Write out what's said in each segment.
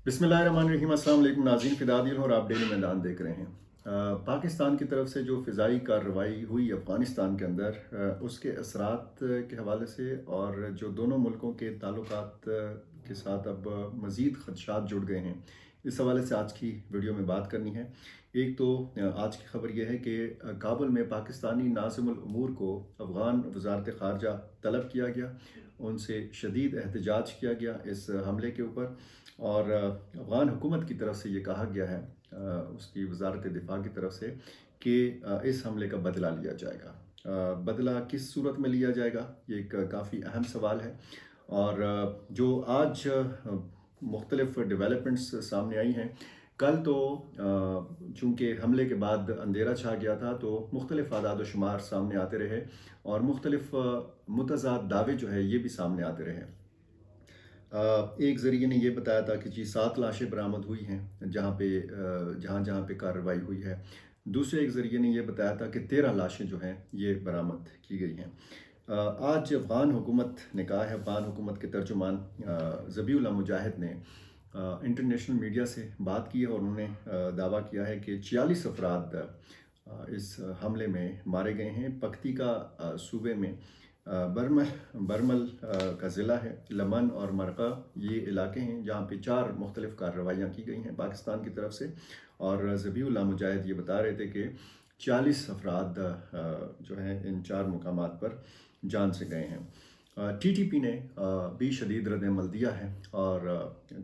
बिस्मिल्लाहिर्रहमानिर्रहीम। अस्सलाम वालेकुम नाज़रीन, फ़िदादिल और आप डेली मैदान देख रहे हैं। पाकिस्तान की तरफ से जो फ़िज़ाई कार्रवाई हुई अफ़गानिस्तान के अंदर, उसके असरात के हवाले से और जो दोनों मुल्कों के ताल्लुकात के साथ अब मज़ीद ख़दशात जुड़ गए हैं, इस हवाले से आज की वीडियो में बात करनी है। एक तो आज की ख़बर यह है कि काबुल में पाकिस्तानी नाज़िमुल उमूर को अफ़गान वज़ारत ख़ारजा तलब किया गया, उनसे शदीद एहतजाज किया गया इस हमले के ऊपर। और अफ़गान हुकूमत की तरफ से ये कहा गया है, उसकी वज़ारत दिफ़ा की तरफ से, कि इस हमले का बदला लिया जाएगा। बदला किस सूरत में लिया जाएगा, ये एक काफ़ी अहम सवाल है। और जो आज मुख्तलिफ डेवलपमेंट्स सामने आई हैं, कल तो चूँकि हमले के बाद अंधेरा छा गया था, तो मुख्तलिफ आदाद व शुमार सामने आते रहे और मुख्तलिफ मुतज़ाद दावे जो है ये भी सामने आते रहे। एक ज़रिए ने ये बताया था कि जी 7 लाशें बरामद हुई हैं जहाँ जहाँ पे कार्रवाई हुई है। दूसरे एक ज़रिए ने ये बताया था कि 13 लाशें जो हैं ये बरामद की गई हैं। आज अफ़गान हुकूमत ने कहा है, अफ़गान हुकूमत के तर्जुमान ज़बीउल्लाह मुजाहिद ने इंटरनेशनल मीडिया से बात की है और उन्होंने दावा किया है कि 46 अफराद इस हमले में मारे गए हैं। पख्तीका सूबे में बरमल बरमल का ज़िला है, लमन और मरका ये इलाके हैं जहाँ पे 4 मुख्तलिफ़ कार्रवाइयाँ की गई हैं पाकिस्तान की तरफ से। और ज़बीउल्लाह मुजाहिद ये बता रहे थे कि 40 अफराद जो हैं इन 4 मुकामात पर जान से गए हैं। TTP ने भी शदीद रद्द-ए-अमल दिया है और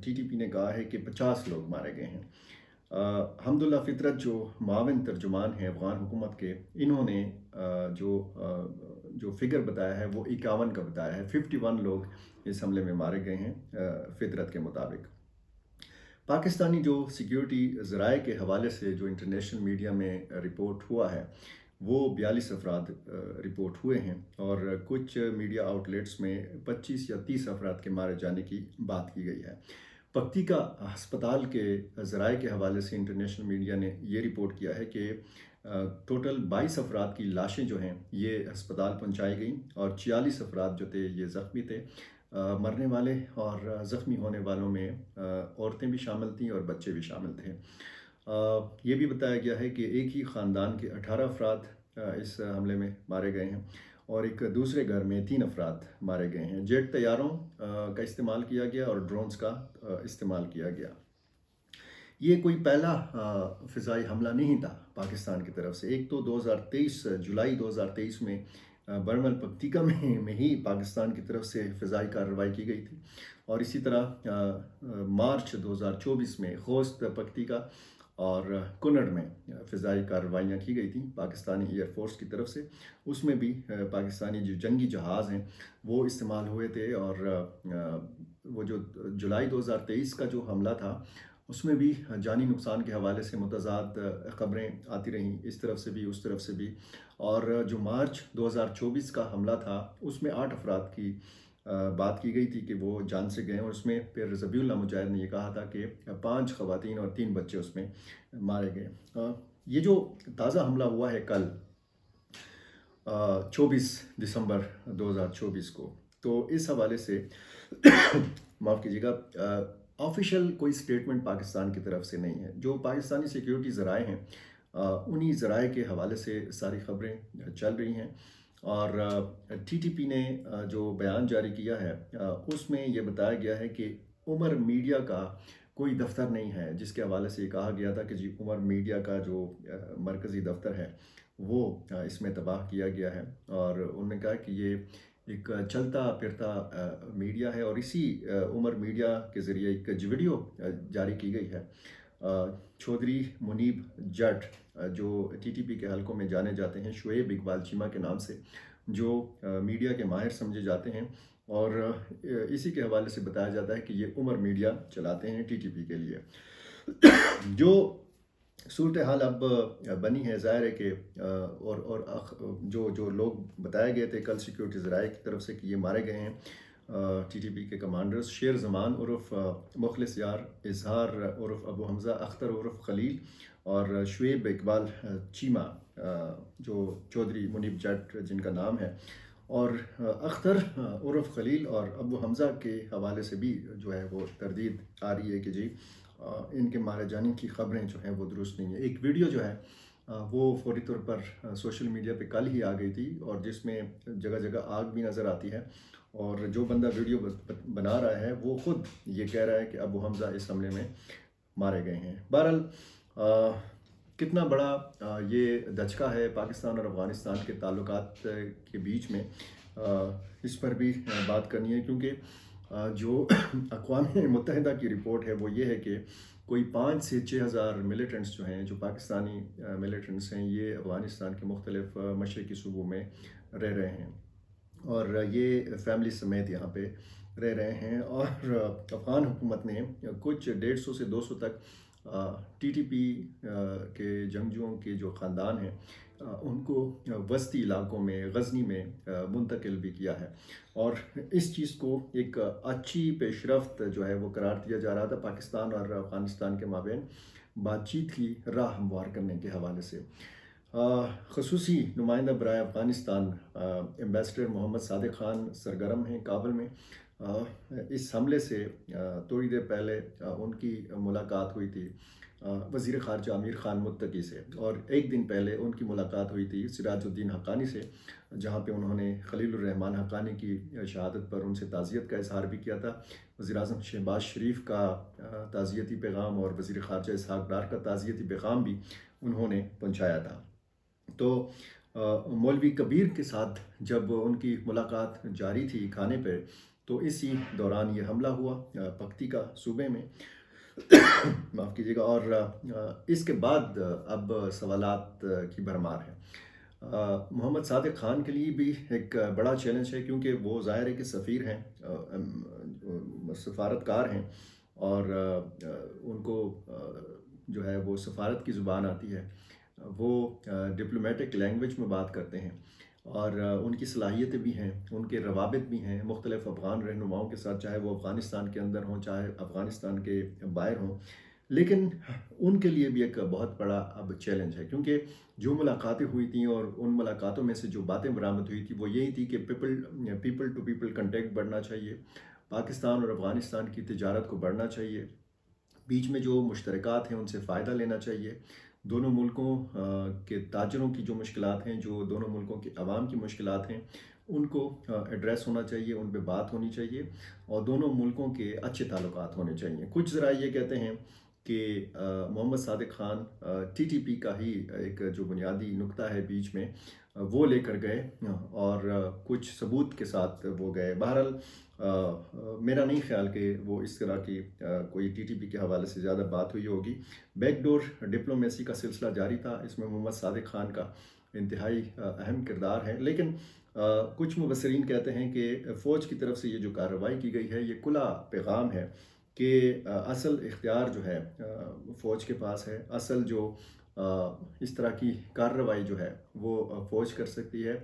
TTP ने कहा है कि 50 लोग मारे गए हैं। हम्दुल्ला फ़ितरत जो माविन तर्जुमान हैं अफ़गान हुकूमत के, इन्होंने जो फ़िगर बताया है वो 51 का बताया है। 51 लोग इस हमले में मारे गए हैं फ़ितरत के मुताबिक। पाकिस्तानी जो सिक्योरिटी ज़राए के हवाले से जो इंटरनेशनल मीडिया में रिपोर्ट हुआ है, वो 42 अफराद रिपोर्ट हुए हैं और कुछ मीडिया आउटलेट्स में 25 या 30 अफराद के मारे जाने की बात की गई है। पक्तिका अस्पताल के ज़राए के हवाले से इंटरनेशनल मीडिया ने ये रिपोर्ट किया है कि टोटल 22 अफराद की लाशें जो हैं ये अस्पताल पहुंचाई गई और 46 अफराद जो थे ये ज़ख्मी थे। मरने वाले और ज़ख्मी होने वालों में औरतें भी शामिल थीं और बच्चे भी शामिल थे। ये भी बताया गया है कि एक ही ख़ानदान के 18 अफराद इस हमले में मारे गए हैं और एक दूसरे घर में 3 अफराद मारे गए हैं। जेट तैयारों का इस्तेमाल किया गया और ड्रोन्स का इस्तेमाल किया गया। ये कोई पहला फ़िज़ाई हमला नहीं था पाकिस्तान की तरफ से। एक तो 2023 जुलाई 2023 में बरमल पक्तिका में ही पाकिस्तान की तरफ से फ़िज़ाई कार्रवाई की गई थी और इसी तरह मार्च 2024 में खोस्त पक्तिका और कुनड़ में फ़िज़ाई कार्रवाइयाँ की गई थी पाकिस्तानी एयर फोर्स की तरफ से। उसमें भी पाकिस्तानी जो जंगी जहाज़ हैं वो इस्तेमाल हुए थे और वो जो जुलाई 2023 का जो हमला था उसमें भी जानी नुकसान के हवाले से मुतज़ाद ख़बरें आती रहीं, इस तरफ से भी उस तरफ से भी। और जो मार्च 2024 का हमला था उसमें 8 अफराद की बात की गई थी कि वो जान से गए और उसमें फिर ज़बीउल्लाह मुजाहिद ने ये कहा था कि 5 ख़वातीन और 3 बच्चे उसमें मारे गए। ये जो ताज़ा हमला हुआ है कल 24 दिसंबर 2024 को, तो इस हवाले से माफ़ कीजिएगा, ऑफिशियल कोई स्टेटमेंट पाकिस्तान की तरफ से नहीं है। जो पाकिस्तानी सिक्योरिटी ज़राए हैं उन्हीं ज़राए के हवाले से सारी ख़बरें चल रही हैं और TTP ने जो बयान जारी किया है उसमें ये बताया गया है कि उमर मीडिया का कोई दफ्तर नहीं है, जिसके हवाले से ये कहा गया था कि जी उमर मीडिया का जो मरकज़ी दफ्तर है वो इसमें तबाह किया गया है। और उन्होंने कहा कि ये एक चलता फिरता मीडिया है और इसी उमर मीडिया के ज़रिए एक वीडियो जारी की गई है। चौधरी मुनीब जट जो TTP के हलकों में जाने जाते हैं शुएब इकबाल चीमा के नाम से, जो मीडिया के माहिर समझे जाते हैं और इसी के हवाले से बताया जाता है कि ये उमर मीडिया चलाते हैं TTP के लिए। जो सूरत हाल अब बनी है, ज़ाहिर है कि जो लोग बताए गए थे कल सिक्योरिटी ज़राए की तरफ से कि ये मारे गए हैं TTP के कमांडर्स शेर ज़मान उर्फ मुखलिस यार, इजहार उर्फ अबू हमज़ा, अख्तर उर्फ खलील और शुएब इकबाल चीमा, जो चौधरी मुनीब जट जिनका नाम है, اور اختر عرف خلیل اور ابو حمزہ کے حوالے سے بھی جو ہے وہ تردید آ رہی ہے کہ جی ان کے مارے جانے کی خبریں جو ہیں وہ درست نہیں ہیں۔ ایک ویڈیو جو ہے وہ فوری طور پر سوشل میڈیا پہ کل ہی آ گئی تھی، اور جس میں جگہ جگہ آگ بھی نظر آتی ہے، اور جو بندہ ویڈیو بنا رہا ہے وہ خود یہ کہہ رہا ہے کہ ابو حمزہ اس حملے میں مارے گئے ہیں۔ بہرحال کتنا بڑا یہ دھچکا ہے پاکستان اور افغانستان کے تعلقات کے بیچ میں، اس پر بھی بات کرنی ہے، کیونکہ جو اقوام متحدہ کی رپورٹ ہے وہ یہ ہے کہ کوئی 5 سے 6 ہزار ملیٹنٹس جو ہیں، جو پاکستانی ملیٹنٹس ہیں، یہ افغانستان کے مختلف مشرقی صوبوں میں رہ رہے ہیں، اور یہ فیملی سمیت یہاں پہ رہ رہے ہیں۔ اور افغان حکومت نے کچھ 150 سے 200 تک ٹی ٹی پی کے جنگجوؤں کے جو خاندان ہیں ان کو وسطی علاقوں میں غزنی میں منتقل بھی کیا ہے، اور اس چیز کو ایک اچھی پیش رفت جو ہے وہ قرار دیا جا رہا تھا پاکستان اور افغانستان کے مابین بات چیت کی راہ ہموار کرنے کے حوالے سے۔ خصوصی نمائندہ برائے افغانستان ایمبیسڈر محمد صادق خان سرگرم ہیں کابل میں۔ اس حملے سے تھوڑی دیر پہلے ان کی ملاقات ہوئی تھی وزیر خارجہ امیر خان متقی سے، اور ایک دن پہلے ان کی ملاقات ہوئی تھی سراج الدین حقانی سے، جہاں پہ انہوں نے خلیل الرحمان حقانی کی شہادت پر ان سے تعزیت کا اظہار بھی کیا تھا۔ وزیر اعظم شہباز شریف کا تعزیتی پیغام اور وزیر خارجہ اسحاق ڈار کا تعزیتی پیغام بھی انہوں نے پہنچایا تھا۔ تو مولوی کبیر کے ساتھ جب ان کی ملاقات جاری تھی کھانے پہ، تو اسی دوران یہ حملہ ہوا پکتی کا صوبے میں، معاف کیجیے گا، اور اس کے بعد اب سوالات کی بھرمار ہے۔ محمد صادق خان کے لیے بھی ایک بڑا چیلنج ہے، کیونکہ وہ ظاہر ہے کہ سفیر ہیں، سفارتکار ہیں، اور ان کو جو ہے وہ سفارت کی زبان آتی ہے، وہ ڈپلومیٹک لینگویج میں بات کرتے ہیں، اور ان کی صلاحیتیں بھی ہیں، ان کے روابط بھی ہیں مختلف افغان رہنماؤں کے ساتھ، چاہے وہ افغانستان کے اندر ہوں چاہے افغانستان کے باہر ہوں۔ لیکن ان کے لیے بھی ایک بہت بڑا اب چیلنج ہے، کیونکہ جو ملاقاتیں ہوئی تھیں اور ان ملاقاتوں میں سے جو باتیں برآمد ہوئی تھی وہ یہی تھی کہ پیپل ٹو پیپل کنٹیکٹ بڑھنا چاہیے، پاکستان اور افغانستان کی تجارت کو بڑھنا چاہیے، بیچ میں جو مشترکات ہیں ان سے فائدہ لینا چاہیے، دونوں ملکوں کے تاجروں کی جو مشکلات ہیں، جو دونوں ملکوں کے عوام کی مشکلات ہیں، ان کو ایڈریس ہونا چاہیے، ان پہ بات ہونی چاہیے، اور دونوں ملکوں کے اچھے تعلقات ہونے چاہیے۔ کچھ ذرائع یہ کہتے ہیں کہ محمد Sadiq Khan T T P کا ہی ایک جو بنیادی نقطہ ہے بیچ میں وہ لے کر گئے، اور کچھ ثبوت کے ساتھ وہ گئے۔ بہرحال میرا نہیں خیال کہ وہ اس طرح کی کوئی ٹی ٹی پی کے حوالے سے زیادہ بات ہوئی ہوگی۔ بیک ڈور ڈپلومیسی کا سلسلہ جاری تھا، اس میں محمد صادق خان کا انتہائی اہم کردار ہے، لیکن کچھ مبصرین کہتے ہیں کہ فوج کی طرف سے یہ جو کارروائی کی گئی ہے یہ کھلا پیغام ہے کہ اصل اختیار جو ہے فوج کے پاس ہے، اصل جو اس طرح کی کارروائی جو ہے وہ فوج کر سکتی ہے۔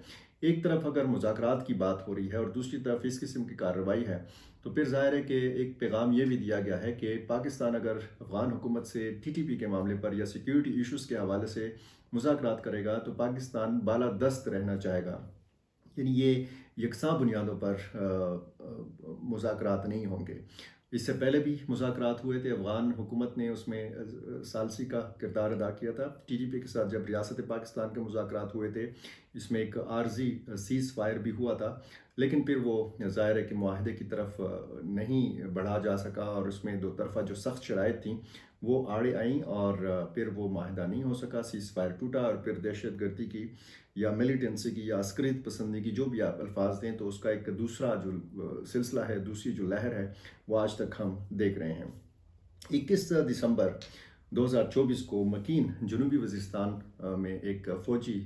ایک طرف اگر مذاکرات کی بات ہو رہی ہے اور دوسری طرف اس قسم کی کارروائی ہے، تو پھر ظاہر ہے کہ ایک پیغام یہ بھی دیا گیا ہے کہ پاکستان اگر افغان حکومت سے ٹی ٹی پی کے معاملے پر یا سیکیورٹی ایشوز کے حوالے سے مذاکرات کرے گا تو پاکستان بالادست رہنا چاہے گا، یعنی یہ یکساں بنیادوں پر مذاکرات نہیں ہوں گے۔ اس سے پہلے بھی مذاکرات ہوئے تھے، افغان حکومت نے اس میں ثالثی کا کردار ادا کیا تھا ٹی ٹی پی کے ساتھ۔ جب ریاست پاکستان کے مذاکرات ہوئے تھے اس میں ایک عارضی سیز فائر بھی ہوا تھا، لیکن پھر وہ ظاہر ہے کہ معاہدے کی طرف نہیں بڑھا جا سکا، اور اس میں دو طرفہ جو سخت شرائط تھیں وہ آڑے آئیں، اور پھر وہ معاہدہ نہیں ہو سکا، سیز فائر ٹوٹا، اور پھر دہشت گردی کی یا ملیٹنسی کی یا عسکریت پسندی کی جو بھی آپ الفاظ دیں، تو اس کا ایک دوسرا جو سلسلہ ہے، دوسری جو لہر ہے وہ آج تک ہم دیکھ رہے ہیں۔ 21 دسمبر 2024 کو مکین جنوبی وزیرستان میں ایک فوجی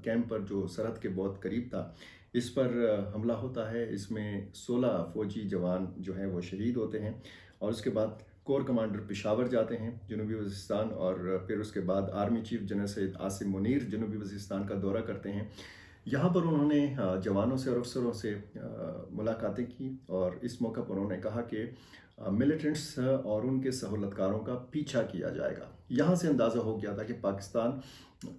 کیمپ پر جو سرحد کے بہت قریب تھا، اس پر حملہ ہوتا ہے۔ اس میں 16 فوجی جوان جو ہیں وہ شہید ہوتے ہیں، اور اس کے بعد کور کمانڈر پشاور جاتے ہیں جنوبی وزیرستان، اور پھر اس کے بعد army chief general Syed Asim Munir جنوبی وزیرستان کا دورہ کرتے ہیں۔ یہاں پر انہوں نے جوانوں سے اور افسروں سے ملاقاتیں کی، اور اس موقع پر انہوں نے کہا کہ मिलिटेंट्स और उनके सहूलत कारों का पीछा किया जाएगा। यहाँ से अंदाज़ा हो गया था कि पाकिस्तान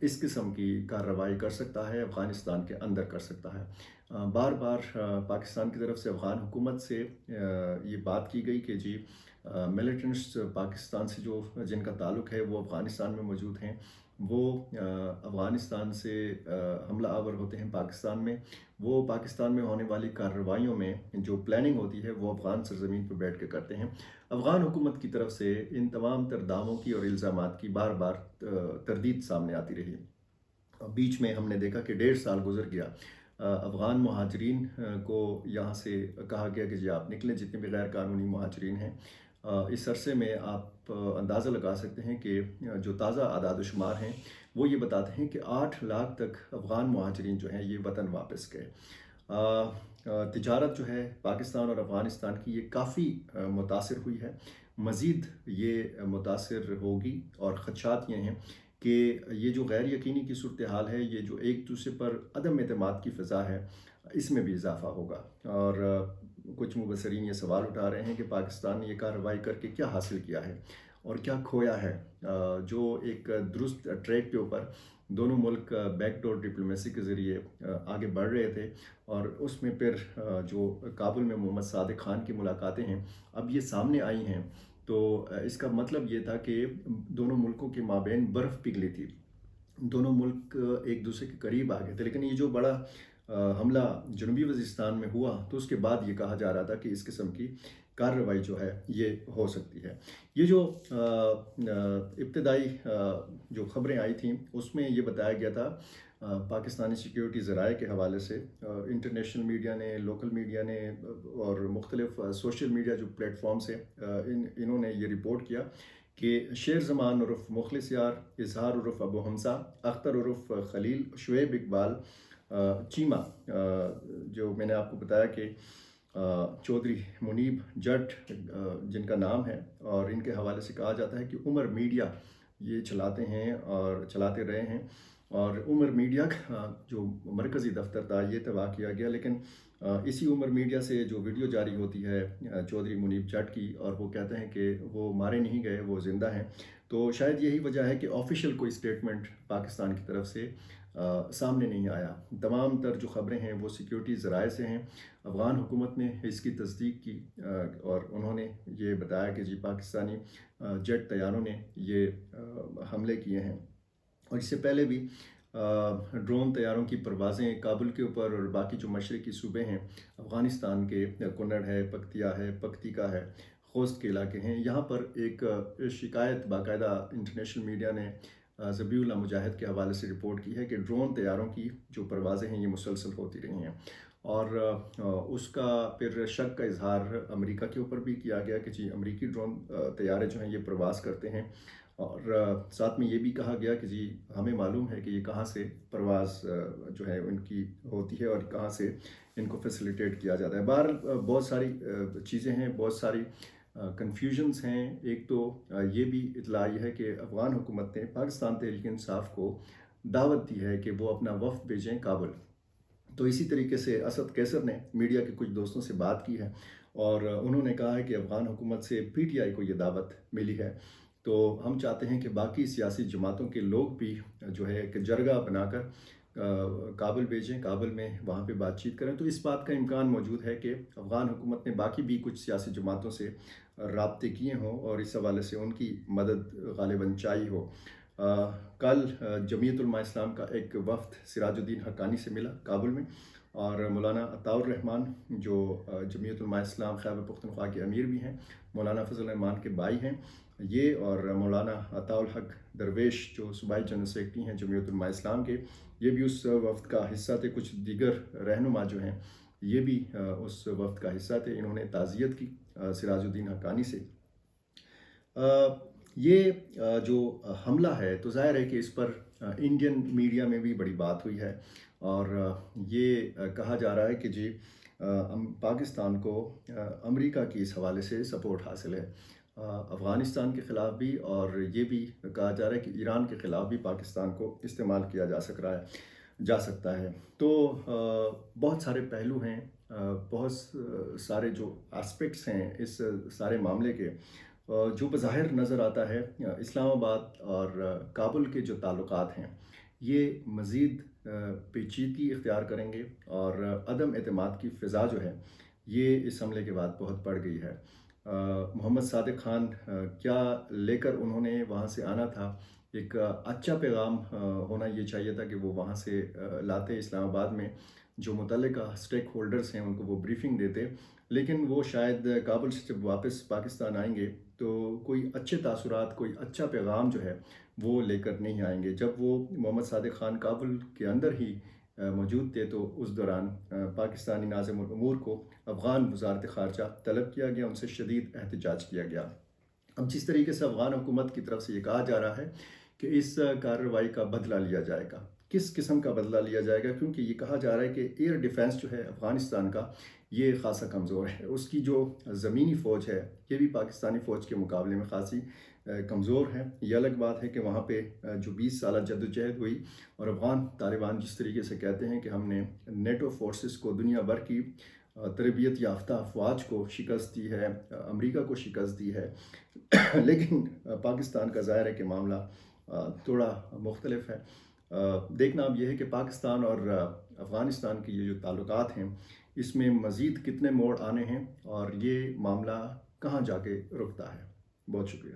इस किस्म की कार्रवाई कर सकता है, अफ़गानिस्तान के अंदर कर सकता है। बार बार पाकिस्तान की तरफ से अफ़गान हुकूमत से ये बात की गई कि जी मिलिटेंट्स पाकिस्तान से जो जिनका ताल्लुक़ है वो अफ़गानिस्तान में मौजूद हैं, वो अफ़गानिस्तान से हमला आवर होते हैं पाकिस्तान में। वो पाकिस्तान में होने वाली कार्रवाइयों में जो प्लानिंग होती है वो अफ़गान सरज़मीन पर बैठ के करते हैं। अफ़गान हुकूमत की तरफ से इन तमाम तर दावों की और इल्ज़ामात की बार बार तरदीद सामने आती रही। बीच में हमने देखा कि 1.5 साल गुजर गया। अफ़गान मुहाजिरीन को यहाँ से कहा गया कि जी आप निकलें, जितने भी गैर कानूनी मुहाजिरीन हैं। इस अरसे में आप अंदाज़ा लगा सकते हैं कि जो ताज़ा आदाद शुमार हैं वो ये बताते हैं कि 8 लाख तक अफ़गान मुहाजिरीन जो हैं ये वतन वापस गए। तिजारत जो है पाकिस्तान और अफ़गानिस्तान की ये काफ़ी मुतासिर हुई है, मज़ीद ये मुतासिर होगी। और ख़दशात ये हैं कि ये जो गैर यकीनी की सूरत हाल है, ये जो एक दूसरे पर अदम एतमाद की फ़ज़ा है, इसमें भी इजाफ़ा होगा। और कुछ मुबसरीन ये सवाल उठा रहे हैं कि पाकिस्तान ने ये कार्रवाई करके क्या हासिल किया है और क्या खोया है। जो एक दुरुस्त ट्रैक के ऊपर दोनों मुल्क बैकडोर डिप्लोमेसी के ज़रिए आगे बढ़ रहे थे, और उसमें फिर जो काबुल में मोहम्मद सादिक ख़ान की मुलाकातें हैं अब ये सामने आई हैं, तो इसका मतलब ये था कि दोनों मुल्कों के माबैन बर्फ़ पिघली थी, दोनों मुल्क एक दूसरे के करीब आ गए थे। लेकिन ये जो बड़ा हमला जनूबी वज़ीरिस्तान में हुआ, तो उसके बाद ये कहा जा रहा था कि इस किस्म की कार्रवाई जो है ये हो सकती है। ये जो इब्तदाई जो ख़बरें आई थीं उसमें ये बताया गया था पाकिस्तानी सिक्योरिटी ज़राए के हवाले से, इंटरनेशनल मीडिया ने, लोकल मीडिया ने और मुख्तलिफ सोशल मीडिया जो प्लेटफॉर्म्स हैं इन्होंने ये रिपोर्ट किया कि शेर ज़मान उर्फ़ मुखलिस यार, इज़हार उर्फ़ अबू हमज़ा, अख्तर उर्फ़ खलील, शुएब इकबाल, चीमा, जो मैंने आपको बताया कि चौधरी मुनीब जट जिनका नाम है, और इनके हवाले से कहा जाता है कि उमर मीडिया ये चलाते हैं और चलाते रहे हैं। और उमर मीडिया का जो मरकज़ी दफ्तर था ये तबाह किया गया, लेकिन इसी उमर मीडिया से जो वीडियो जारी होती है चौधरी मुनीब जट की, और वो कहते हैं कि वो मारे नहीं गए, वो ज़िंदा हैं। तो शायद यही वजह है कि ऑफिशियल कोई स्टेटमेंट पाकिस्तान की तरफ से सामने नहीं आया। तमाम तर जो ख़बरें हैं वो सिक्योरिटी ज़राए से हैं। अफ़गान हुकूमत ने इसकी तस्दीक की और उन्होंने ये बताया कि जी पाकिस्तानी जेट तैयारों ने ये हमले किए हैं। और इससे पहले भी ड्रोन तैयारों की परवाज़ें काबुल के ऊपर और बाकी जो मशरक़ी सूबे हैं अफ़गानिस्तान के, कुन्नड़ है, पख्तिया है, पख्तिका है, खोस्त के इलाके हैं, यहाँ पर एक शिकायत बाकायदा इंटरनेशनल मीडिया ने ज़बीउल्लाह मुजाहिद के हवाले से रिपोर्ट की है कि ड्रोन तैयारों की जो परवाज़ें हैं ये मुसलसल होती रही हैं। और उसका फिर शक का इजहार अमेरिका के ऊपर भी किया गया कि जी अमेरिकी ड्रोन तैयारे जो हैं ये प्रवास करते हैं। और साथ में ये भी कहा गया कि जी हमें मालूम है कि ये कहाँ से परवाज़ जो है उनकी होती है और कहाँ से इनको फैसिलिटेट किया जाता है। बाहर बहुत सारी चीज़ें हैं, बहुत सारी कन्फ्यूजन्स हैं। एक तो ये भी इतला आई है कि अफ़गान हुकूमत ने पाकिस्तान तहरीक इंसाफ को दावत दी है कि वो अपना वफ़द भेजें काबुल। तो इसी तरीके से असद कैसर ने मीडिया के कुछ दोस्तों से बात की है और उन्होंने कहा है कि अफ़गान हुकूमत से पीटीआई को ये दावत मिली है। तो हम चाहते हैं कि बाकी सियासी जमातों के लोग भी जो है एक जरगा बनाकर काबुल भेजें, काबुल में वहाँ पे बातचीत करें। तो इस बात का इम्कान मौजूद है कि अफ़गान हुकूमत ने बाकी भी कुछ सियासी जमातों से राब्ते किए हों और इस हवाले से उनकी मदद गालिबन चाहिए हो। कल जमीयत उलमा इस्लाम का एक वफ़द सिराजुद्दीन हक्कानी से मिला काबुल में, और मौलाना अताउर रहमान जो जमीयत उलमा इस्लाम खैबर पख्तूनख्वा के अमीर भी हैं, मौलाना फजल रहमान के भाई हैं ये, और मौलाना अताउल हक दरवेश जो सूबाई जनरल सेक्रेटरी हैं जमीयत उलमा इस्लाम के, ये भी उस वफ़द का हिस्सा थे। कुछ दीगर रहनुमा जो हैं ये भी उस वफ़द का हिस्सा थे। इन्होंने ताज़ियत की सिराजुद्दीन हक्कानी से। ये जो हमला है तो ज़ाहिर है कि इस पर इंडियन मीडिया में भी बड़ी बात हुई है, और ये कहा जा रहा है कि जी पाकिस्तान को अमेरिका की इस हवाले से सपोर्ट हासिल है अफ़गानिस्तान के ख़िलाफ़ भी, और ये भी कहा जा रहा है कि ईरान के ख़िलाफ़ भी पाकिस्तान को इस्तेमाल किया जा सकता है। तो बहुत सारे पहलू हैं بہت سارے جو اسپیکٹس ہیں اس سارے معاملے کے، جو بظاہر نظر آتا ہے اسلام آباد اور کابل کے جو تعلقات ہیں یہ مزید پیچیدگی اختیار کریں گے، اور عدم اعتماد کی فضا جو ہے یہ اس حملے کے بعد بہت بڑھ گئی ہے۔ محمد صادق خان کیا لے کر انہوں نے وہاں سے آنا تھا، ایک اچھا پیغام ہونا یہ چاہیے تھا کہ وہ وہاں سے لاتے اسلام آباد میں، جو متعلقہ سٹیک ہولڈرز ہیں ان کو وہ بریفنگ دیتے، لیکن وہ شاید کابل سے جب واپس پاکستان آئیں گے تو کوئی اچھے تاثرات، کوئی اچھا پیغام جو ہے وہ لے کر نہیں آئیں گے۔ جب وہ محمد صادق خان کابل کے اندر ہی موجود تھے تو اس دوران پاکستانی ناظم الامور کو افغان وزارت خارجہ طلب کیا گیا، ان سے شدید احتجاج کیا گیا۔ اب جس طریقے سے افغان حکومت کی طرف سے یہ کہا جا رہا ہے کہ اس کارروائی کا بدلہ لیا جائے گا، کس قسم کا بدلہ لیا جائے گا؟ کیونکہ یہ کہا جا رہا ہے کہ ایئر ڈیفنس جو ہے افغانستان کا یہ خاصا کمزور ہے، اس کی جو زمینی فوج ہے یہ بھی پاکستانی فوج کے مقابلے میں خاصی کمزور ہے۔ یہ الگ بات ہے کہ وہاں پہ جو 20 سالہ جدوجہد ہوئی اور افغان طالبان جس طریقے سے کہتے ہیں کہ ہم نے نیٹو فورسز کو، دنیا بھر کی تربیت یافتہ افواج کو شکست دی ہے، امریکہ کو شکست دی ہے، لیکن پاکستان کا ظاہر ہے کہ معاملہ تھوڑا مختلف ہے۔ دیکھنا اب یہ ہے کہ پاکستان اور افغانستان کے یہ جو تعلقات ہیں اس میں مزید کتنے موڑ آنے ہیں اور یہ معاملہ کہاں جا کے رکتا ہے۔ بہت شکریہ۔